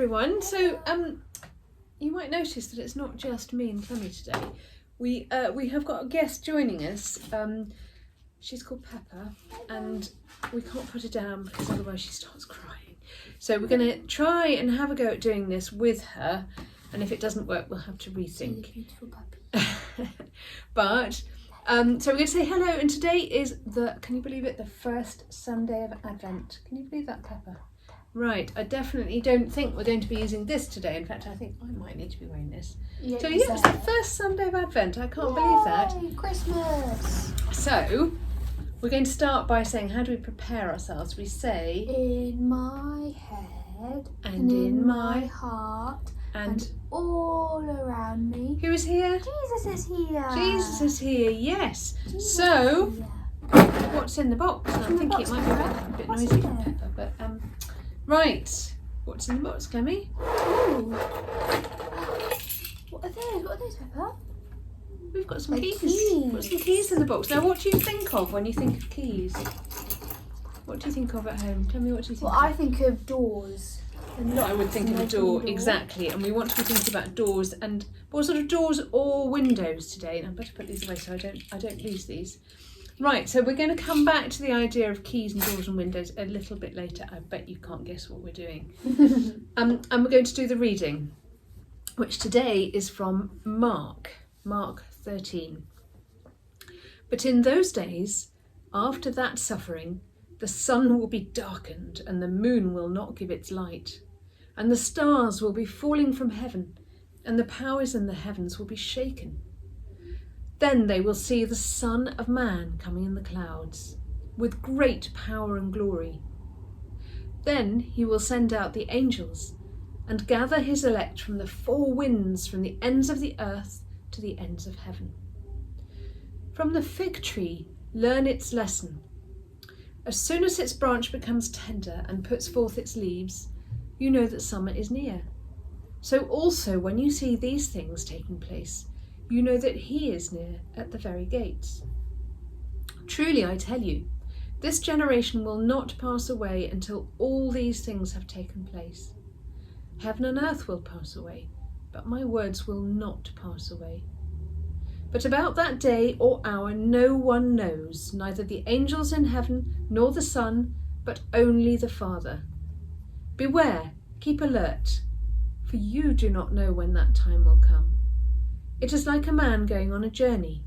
everyone. So you might notice that it's not just me and Clemmy today. We have got a guest joining us. She's called Pepper, and we can't put her down because otherwise she starts crying. So we're going to try and have a go at doing this with her, and if it doesn't work, we'll have to rethink. Beautiful puppy. But so we're going to say hello, and today is can you believe it, the first Sunday of Advent. Can you believe that, Pepper? Right, I definitely don't think we're going to be using this today. In fact, I think I might need to be wearing this. Yeah, So yeah, it's the first Sunday of Advent. I can't believe that. Christmas! So we're going to start by saying, how do we prepare ourselves? We say, in my head and in my heart and all around me. who is here? Jesus is here. Jesus is here, yes. Jesus So is here. what's in the box? I'm thinking it might be a bit What's noisy in for there? Pepper, but right. What's in the box, Clemmy? Ooh. What are those? What are those, Pepper? We've got some The keys. keys. We've got some keys in the box. Now, what do you think of when you think of keys? What do you think of at home? Tell me, what do you think Well, of? I think of doors. I would think of a door, exactly, and we want to be thinking about doors. And what sort of doors or windows today? And I better put these away so I don't lose these. Right, so we're going to come back to the idea of keys and doors and windows a little bit later. I bet you can't guess what we're doing. And we're going to do the reading, which today is from Mark 13. But in those days, after that suffering, the sun will be darkened and the moon will not give its light, and the stars will be falling from heaven, and the powers in the heavens will be shaken. Then they will see the Son of Man coming in the clouds, with great power and glory. Then he will send out the angels and gather his elect from the four winds, from the ends of the earth to the ends of heaven. From the fig tree, learn its lesson. As soon as its branch becomes tender and puts forth its leaves, you know that summer is near. So also when you see these things taking place, you know that he is near at the very gates. Truly I tell you, this generation will not pass away until all these things have taken place. Heaven and earth will pass away, but my words will not pass away. But about that day or hour no one knows, neither the angels in heaven nor the Son, but only the Father. Beware, keep alert, for you do not know when that time will come. It is like a man going on a journey,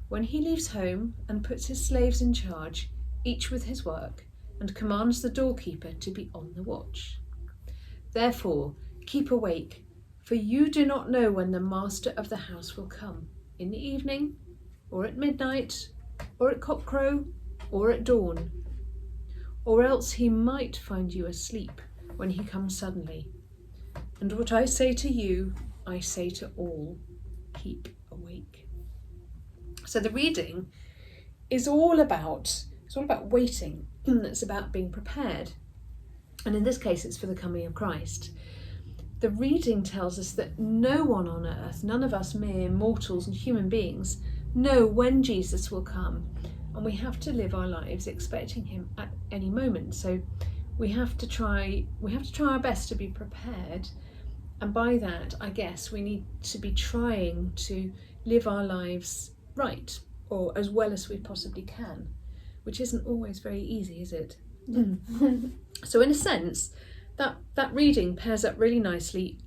when he leaves home and puts his slaves in charge, each with his work, and commands the doorkeeper to be on the watch. Therefore, keep awake, for you do not know when the master of the house will come, in the evening, or at midnight, or at cockcrow, or at dawn. Or else he might find you asleep when he comes suddenly. And what I say to you, I say to all. Keep awake. So the reading is all about waiting. It's about being prepared. And in this case, it's for the coming of Christ. The reading tells us that no one on earth, none of us mere mortals and human beings, know when Jesus will come. And we have to live our lives expecting him at any moment. So we have to try our best to be prepared. And by that, I guess we need to be trying to live our lives right, or as well as we possibly can, which isn't always very easy, is it? So in a sense, that reading pairs up really nicely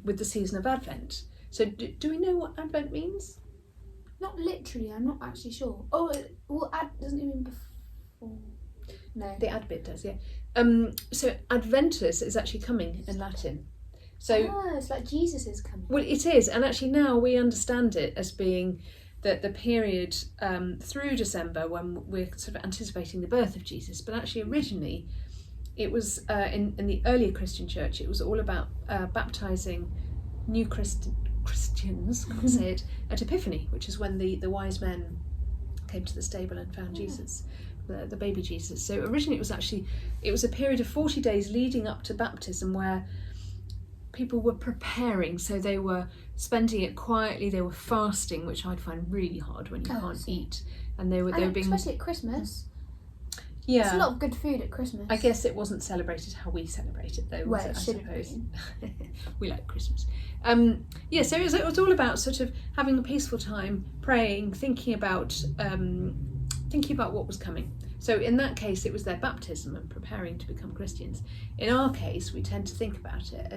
with the season of Advent. So do we know what Advent means? Not literally, I'm not actually sure. Oh, well, doesn't it mean before? No. The ad bit does, yeah. So Adventus is actually coming in Latin. So it's like Jesus is coming. Well, it is, and actually now we understand it as being the period through December when we're sort of anticipating the birth of Jesus. But actually originally it was in the earlier Christian church, it was all about baptising new Christians, can't say it, at Epiphany, which is when the wise men came to the stable and found Jesus, the baby Jesus. So originally it was a period of 40 days leading up to baptism where people were preparing, so they were spending it quietly, they were fasting, which I'd find really hard when you can't eat, and they were being, especially at Christmas. Yeah. There's a lot of good food at Christmas. I guess it wasn't celebrated how we celebrate it though, Well, was it it, should I have suppose. been. We like Christmas. So it was all about sort of having a peaceful time, praying, thinking about what was coming. So in that case, it was their baptism and preparing to become Christians. In our case, we tend to think about it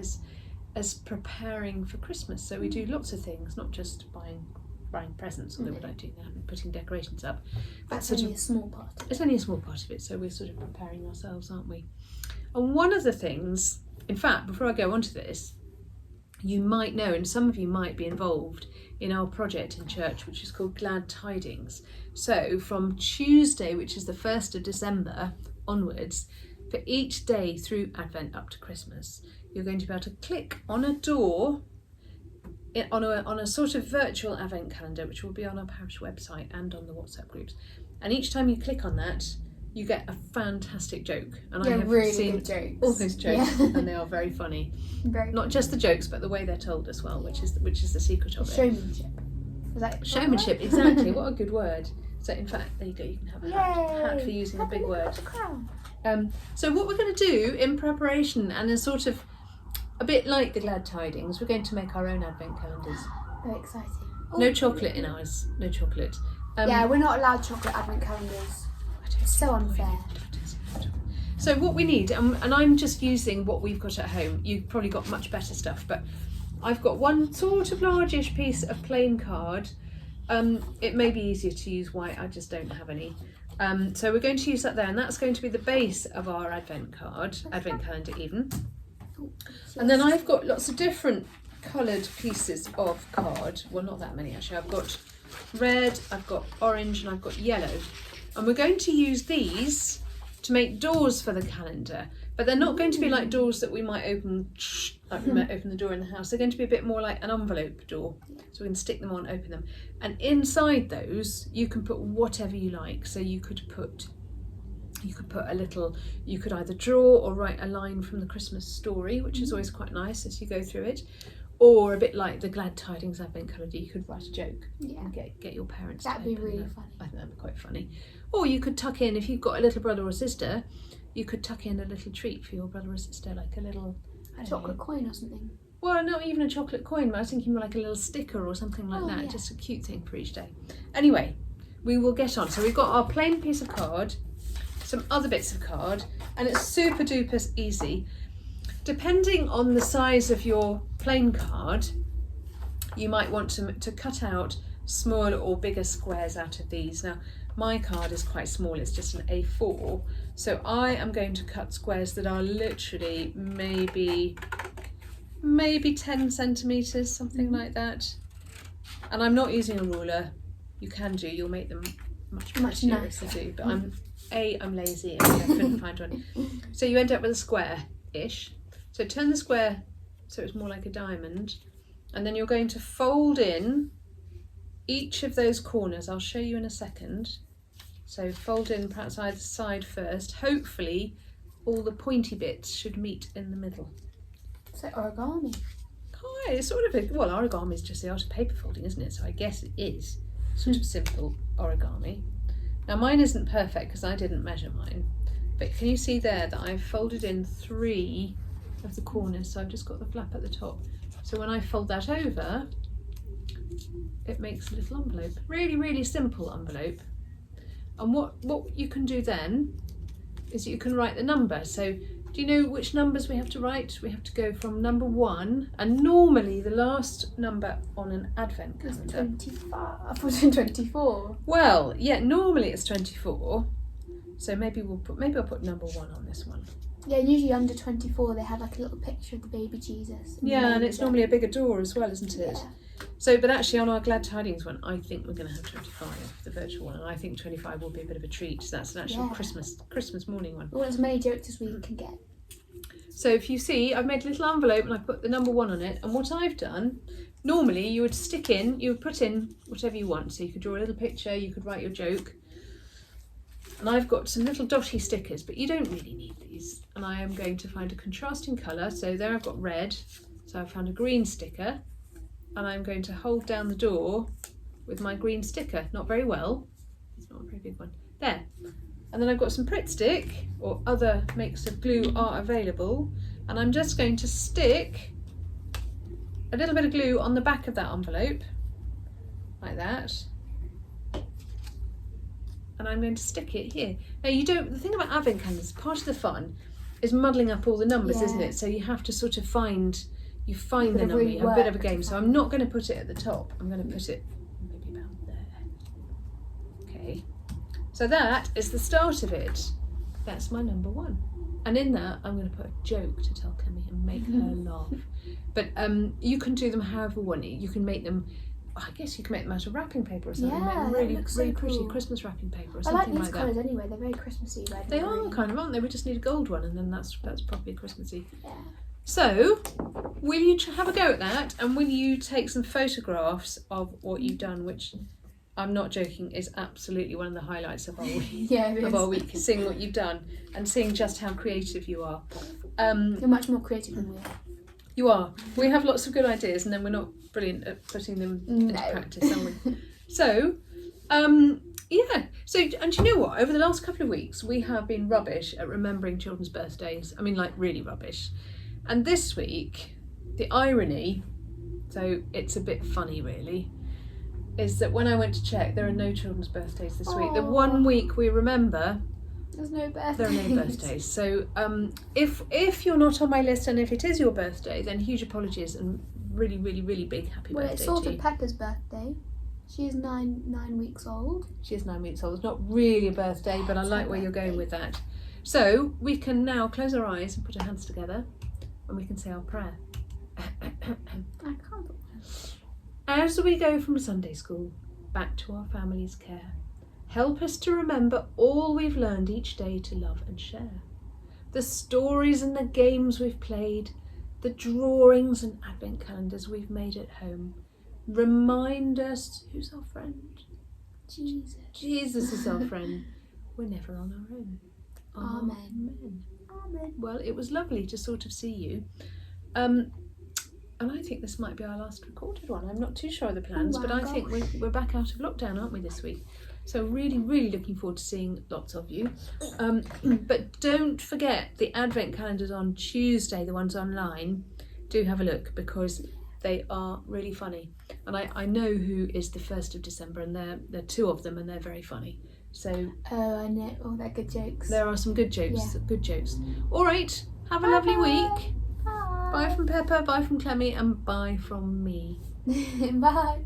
as preparing for Christmas. So we do lots of things, not just buying presents, although we don't do that, and putting decorations up. That's only a small part of it. It's only a small part of it, so we're sort of preparing ourselves, aren't we? And one of the things, in fact, before I go on to this, you might know, and some of you might be involved in our project in church, which is called Glad Tidings. So from Tuesday, which is the 1st of December onwards, for each day through Advent up to Christmas, you're going to be able to click on a door on a sort of virtual Advent calendar, which will be on our parish website and on the WhatsApp groups. And each time you click on that, you get a fantastic joke. And I have really seen good jokes. all those jokes, Yeah. and they are very funny. Very Not just the jokes, but the way they're told as well, which is the secret of it. showmanship. Was that Showmanship, exactly. What a good word. So in fact, there you go. You can have a hat for using a big Happy word. little crown. So what we're going to do in preparation, and in sort of a bit like the Glad Tidings, we're going to make our own Advent calendars. Very exciting. No chocolate in ours. No chocolate. Yeah, we're not allowed chocolate Advent calendars. It's so unfair. So what we need, and I'm just using what we've got at home. You've probably got much better stuff, but I've got one sort of largish piece of plain card. It may be easier to use white, I just don't have any. So we're going to use that there, and that's going to be the base of our Advent card, Advent calendar even. And then I've got lots of different coloured pieces of card. Well, not that many actually. I've got red, I've got orange, and I've got yellow. And we're going to use these to make doors for the calendar. But they're not going to be like doors that we might open, like we might open the door in the house. They're going to be a bit more like an envelope door. So we can stick them on, open them. And inside those, you can put whatever you like. So you could put a little, you could either draw or write a line from the Christmas story, which is always quite nice as you go through it. Or a bit like the Glad Tidings Advent calendar, you could write a joke and get your parents That'd to be open really them. funny. I think that'd be quite funny. Or you could tuck in, if you've got a little brother or sister, you could tuck in a little treat for your brother or sister, like a little Chocolate coin or something. Well, not even a chocolate coin, but I was thinking more like a little sticker or something like that, yeah. just a cute thing for each day. Anyway, we will get on. So we've got our plain piece of card, some other bits of card, and it's super duper easy. Depending on the size of your plain card, you might want to cut out smaller or bigger squares out of these. Now, my card is quite small, it's just an A4, so I am going to cut squares that are literally maybe 10 centimetres, something like that. And I'm not using a ruler. You can do, you'll make them much prettier if you do, but I'm lazy and I couldn't find one. So you end up with a square-ish. So turn the square so it's more like a diamond, and then you're going to fold in each of those corners. I'll show you in a second. So fold in perhaps either side first. Hopefully all the pointy bits should meet in the middle. It's like origami. Oh, it's sort of well, origami is just the art of paper folding, isn't it? So I guess it is sort of simple origami. Now mine isn't perfect because I didn't measure mine, but can you see there that I've folded in 3 of the corners, so I've just got the flap at the top. So when I fold that over, it makes a little envelope. Really, really simple envelope. And what you can do then is you can write the number. So do you know which numbers we have to write? We have to go from number 1, and normally the last number on an Advent calendar. 25. I thought it was 24. Well, yeah, normally it's 24. So maybe I'll put number 1 on this one. Yeah, usually under 24 they have like a little picture of the baby Jesus. Yeah, and it's normally a bigger door as well, isn't it? Yeah. So, but actually on our Glad Tidings one, I think we're going to have 25, the virtual one, and I think 25 will be a bit of a treat. So that's an actual Christmas morning one. We want as many jokes as we can get. So if you see, I've made a little envelope and I put the number 1 on it. And what I've done, normally you would put in whatever you want. So you could draw a little picture, you could write your joke. And I've got some little dotty stickers, but you don't really need these. And I am going to find a contrasting colour. So there I've got red. So I've found a green sticker. And I'm going to hold down the door with my green sticker. Not very well. It's not a very big one. There. And then I've got some Pritt stick, or other makes of glue are available. And I'm just going to stick a little bit of glue on the back of that envelope, like that. And I'm going to stick it here. Now the thing about advent calendars, part of the fun is muddling up all the numbers, isn't it? So you have to sort of find the number, a bit of a game. So I'm not going to put it at the top. I'm going to put it maybe about there. Okay. So that is the start of it. That's my number 1. And in that, I'm going to put a joke to tell Clemmy and make her laugh. But you can do them however you want. You can make them, I guess you can make them out of wrapping paper or something. Yeah, make them really cool. pretty Christmas wrapping paper or I something like like these that. colours anyway. They're very Christmassy, red. They and are green. kind of, aren't they? We just need a gold one, and then that's properly Christmassy. Yeah. So, will you have a go at that, and will you take some photographs of what you've done, which I'm not joking is absolutely one of the highlights of our week. Yeah, it is. Of our week, seeing what you've done and seeing just how creative you are. You're much more creative than we are. You are. We have lots of good ideas, and then we're not brilliant at putting them into practice, are we? So, yeah. So, and you know what? Over the last couple of weeks, we have been rubbish at remembering children's birthdays. I mean, like, really rubbish. And this week, the irony, so it's a bit funny, really, is that when I went to check, there are no children's birthdays this week. The one week we remember, there's no birthdays. there are no birthdays. So if you're not on my list, and if it is your birthday, then huge apologies and really, really, really big happy birthday It's sort to of you. Pepper's birthday. She is 9 weeks old. She is 9 weeks old. It's not really a birthday, but I It's like her where you're going birthday. with that. So we can now close our eyes and put our hands together, and we can say our prayer. I can't. As we go from Sunday school back to our family's care, help us to remember all we've learned each day to love and share. The stories and the games we've played, the drawings and advent calendars we've made at home. Remind us, who's our friend? Jesus. Jesus is our friend. We're never on our own. Amen. Amen. Well, it was lovely to sort of see you. And I think this might be our last recorded one. I'm not too sure of the plans, but I think we're back out of lockdown, aren't we, this week? So really, really looking forward to seeing lots of you. But don't forget the advent calendars on Tuesday, the ones online. Do have a look because they are really funny. And I know who is the 1st of December, and there are 2 of them, and they're very funny. So Oh, I know. Oh, they're good jokes. there are some good jokes. Yeah. Good jokes. All right. Have a lovely week. Bye. Bye from Pepper. Bye from Clemmy, and bye from me. Bye.